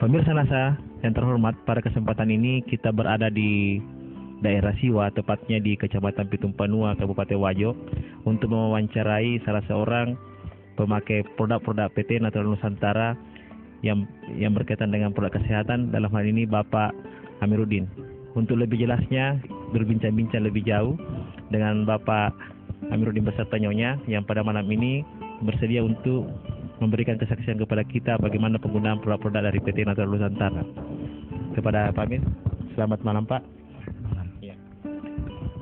Pemirsa NASA yang terhormat, pada kesempatan ini kita berada di daerah Siwa, tepatnya di Kecamatan Pitumpanua, Kabupaten Wajo, untuk mewawancarai salah seorang pemakai produk-produk PT Natural Nusantara yang berkaitan dengan produk kesehatan, dalam hal ini Bapak Amiruddin. Untuk lebih jelasnya, berbincang-bincang lebih jauh dengan Bapak Amiruddin beserta Nyonya yang pada malam ini bersedia untuk memberikan kesaksian kepada kita bagaimana penggunaan produk-produk dari PT Natural Nusantara. Kepada Pak Amir, selamat malam Pak. Ya.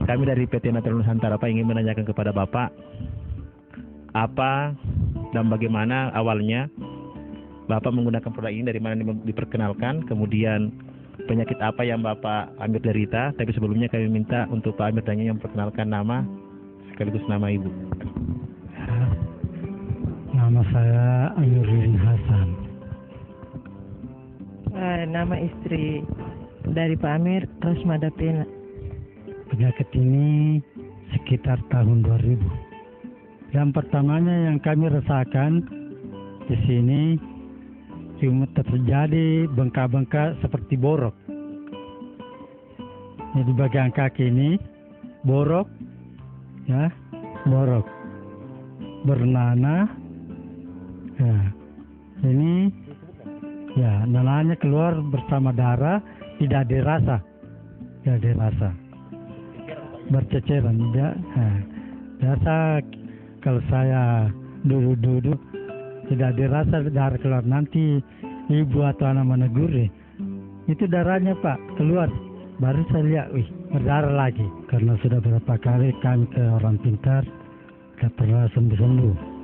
Kami dari PT Natural Nusantara Pak ingin menanyakan kepada Bapak apa dan bagaimana awalnya Bapak menggunakan produk ini, dari mana diperkenalkan, kemudian penyakit apa yang Bapak Amir derita. Tapi sebelumnya kami minta untuk Pak Amir tanya yang memperkenalkan nama sekaligus nama Ibu. Nama saya Amiruddin Hasan. Nama istri dari Pak Amir, Rosmada Pena. Penyakit ini sekitar tahun 2000. Yang pertamanya yang kami rasakan di sini cuma terjadi bengkak-bengkak seperti borok. Jadi bagian kaki ini borok, ya, borok bernanah. Ya, ini ya nanahnya keluar bersama darah, tidak dirasa, berceceran. Ya, biasa kalau saya duduk tidak dirasa darah keluar, nanti ibu atau anak menegur, itu darahnya Pak keluar, baru saya lihat, berdarah lagi. Karena sudah berapa kali kami ke orang pintar, tidak pernah sembuh-sembuh.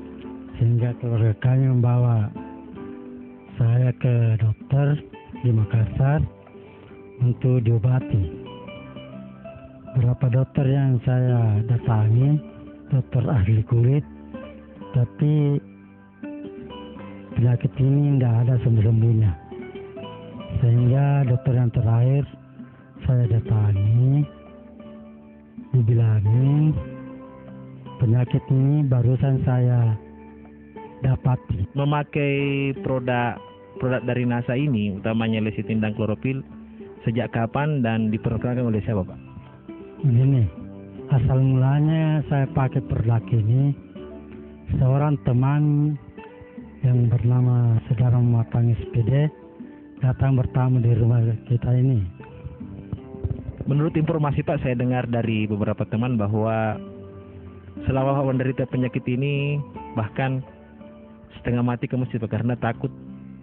Sehingga keluarga kami membawa saya ke dokter di Makassar untuk diobati. Beberapa dokter yang saya datangi, dokter ahli kulit, tapi penyakit ini tidak ada sembuh-sembuhnya. Sehingga dokter yang terakhir saya datangi, dibilangin penyakit ini barusan saya dapati. Memakai produk dari NASA ini, utamanya lecitin dan klorofil, sejak kapan dan diperkenalkan oleh siapa Pak? Ini asal mulanya saya pakai produk ini, seorang teman yang bernama Saudara Matang SPD datang bertamu di rumah kita ini. Menurut informasi Pak, saya dengar dari beberapa teman bahwa selama menderita penyakit ini bahkan setengah mati ke masjid Pak, karena takut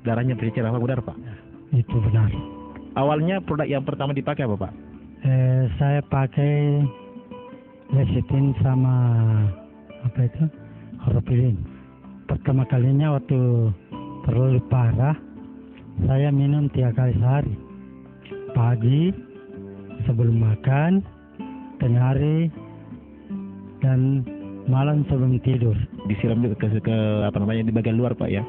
darahnya bercecer. Apa benar Pak? Itu benar. Awalnya produk yang pertama dipakai apa Pak? Saya pakai lecitin sama klorofil. Pertama kalinya waktu terlalu parah, saya minum 3 kali sehari. Pagi sebelum makan, tengah hari, dan malam sebelum tidur. Disiram juga ke di bagian luar Pak ya.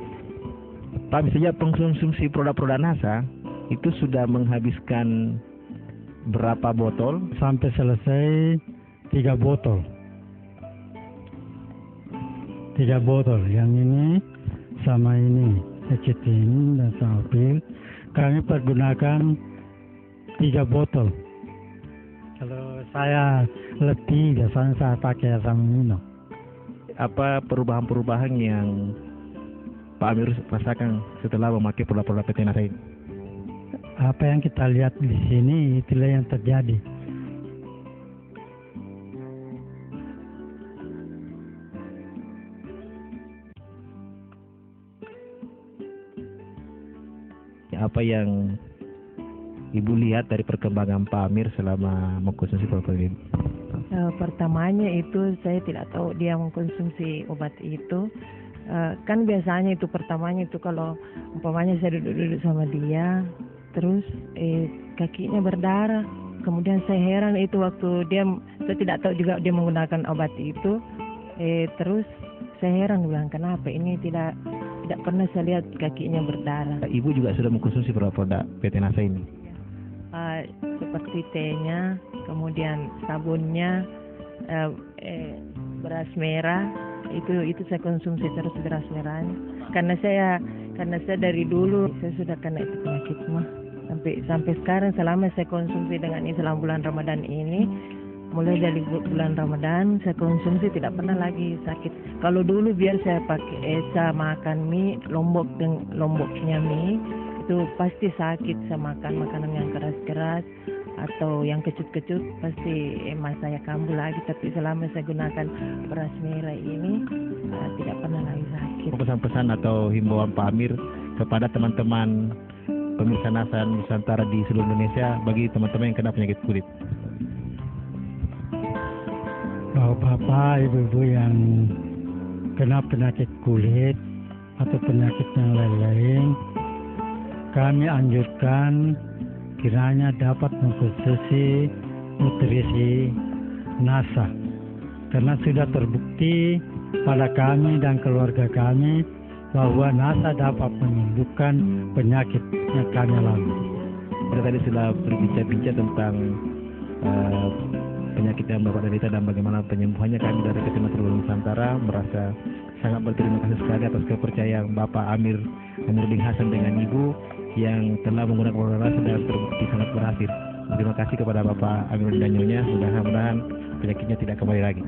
Pak, misalnya pengkonsumsi produk-produk NASA itu sudah menghabiskan berapa botol? Sampai selesai 3 botol. 3 botol. Yang ini sama ini, lecitin dan klorofil. Kami pergunakan 3 botol. Kalau saya letih, biasanya saya pakai asam amino. Apa perubahan-perubahan yang Pak Amir rasakan setelah memakai produk-produk PT NASA ini? Apa yang kita lihat di sini, itulah yang terjadi. Apa yang Ibu lihat dari perkembangan Pak Amir selama mengkonsumsi produk ini? Pertamanya itu saya tidak tahu dia mengkonsumsi obat itu. Kan biasanya itu pertamanya itu kalau umpamanya saya duduk-duduk sama dia, terus kakinya berdarah. Kemudian saya heran itu waktu saya tidak tahu juga dia menggunakan obat itu. Terus saya heran, bilang kenapa ini tidak pernah saya lihat kakinya berdarah. Ibu juga sudah mengkonsumsi produk PT NASA ini? Seperti tehnya, kemudian sabunnya, beras merah, itu saya konsumsi terus beras merahnya. Karena saya karena saya dari dulu saya sudah kena itu penyakit mah. Sampai sekarang selama saya konsumsi dengan Islam bulan Ramadan ini, mulai dari bulan Ramadan saya konsumsi tidak pernah lagi sakit. Kalau dulu biar saya saya makan mie lomboknya mie itu pasti sakit. Saya makan makanan yang keras-keras atau yang kecut-kecut pasti emas saya kambuh lagi. Tapi selama saya gunakan beras merah ini tidak pernah lagi sakit. Pesan-pesan atau himbauan Pak Amir kepada teman-teman pemirsa NASA Nusantara di seluruh Indonesia bagi teman-teman yang kena penyakit kulit. Bapak, ibu-ibu yang kena penyakit kulit atau penyakit yang lain-lain, kami anjurkan kiranya dapat mengkonsumsi nutrisi NASA, karena sudah terbukti pada kami dan keluarga kami bahwa NASA dapat menyembuhkan penyakit yang kami alami. Kita tadi sudah berbincang-bincang tentang penyakit yang Bapak derita dan bagaimana penyembuhannya. Kami dari Kecamatan Nusantara merasa sangat berterima kasih sekali atas kepercayaan Bapak Amir Amiruddin Hasan dengan Ibu yang telah menggunakan obat NASA dan terbukti sangat berhasil. Terima kasih kepada Bapak Amiruddin dan Nyonya. Mudah-mudahan penyakitnya tidak kembali lagi.